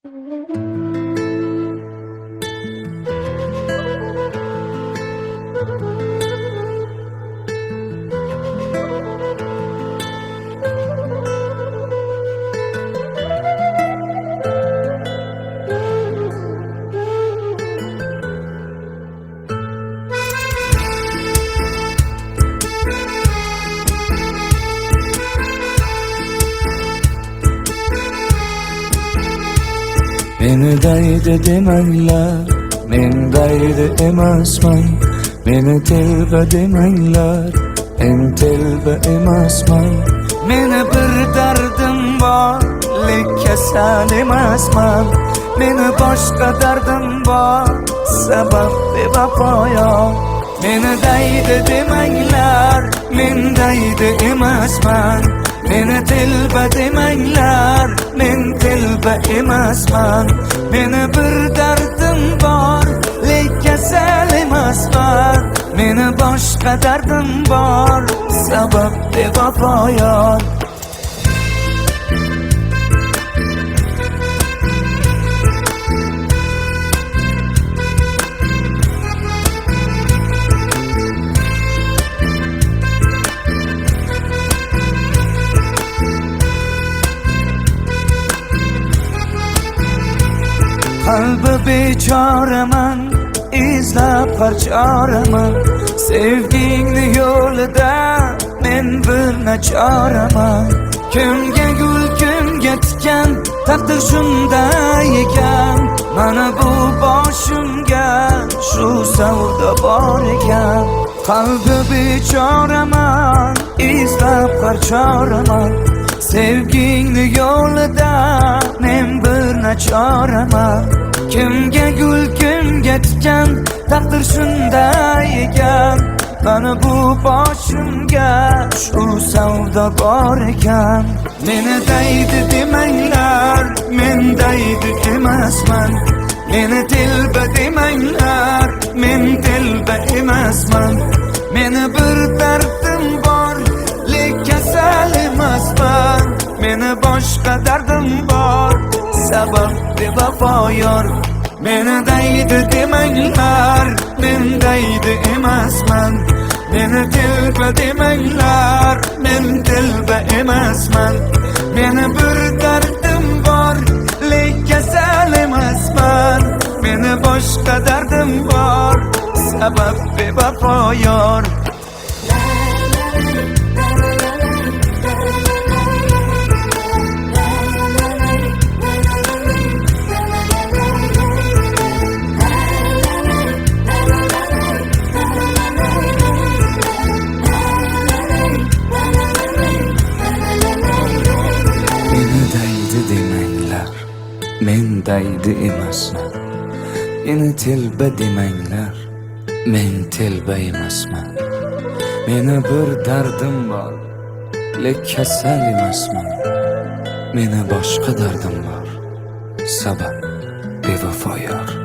Meni daydi demanglar, men daydi emasman. Meni telba demanglar, men telba emasman. Meni bir dardim bor, lek kasal emasman. Meni boshqa dardim bor, sabab bevafo yo'q. Meni daydi demanglar, men daydi emasman. Meni telba demanglar, men telba emasman. Meni bir dardim bor, lek kasal emasman. Meni boshqa dardim bor, sabab bevafo yo'q. Qalbi bechoraman, izlab parchoraman. Sevgingni yo'lida men bir nachoraman. Kimga gul, kimga tikan, taqdir shunday ekan. Mana bu boshimga shu savdo bor ekan. Qalbi bechoraman, izlab parchoraman. Sevgingni yo'lida men bir nachoraman. Kimga gul, kimga tikan, taqdir shunday ekan. Mana bu boshimga shu savdo bor ekan. Meni daydi demanglar, men daydi emasman. Meni telba demanglar, men telba emasman. Meni bir dardim bor, lek kasal emasman. Meni boshqa dardim bor, sabab bevafo yo'q. Meni daydi demanglar, men daydi emasman. Meni telba demanglar, men telba emasman. Meni bir dardim bor, lek kasal emasman. Meni boshqa dardim bor, sabab bevafo yo'q. Men daydi emasman. Meni telba demanglar, men telba emasman. Meni bir dardim bor, lek kasal emasman. Meni boshqa dardim bor, sabab bevafo yo'q.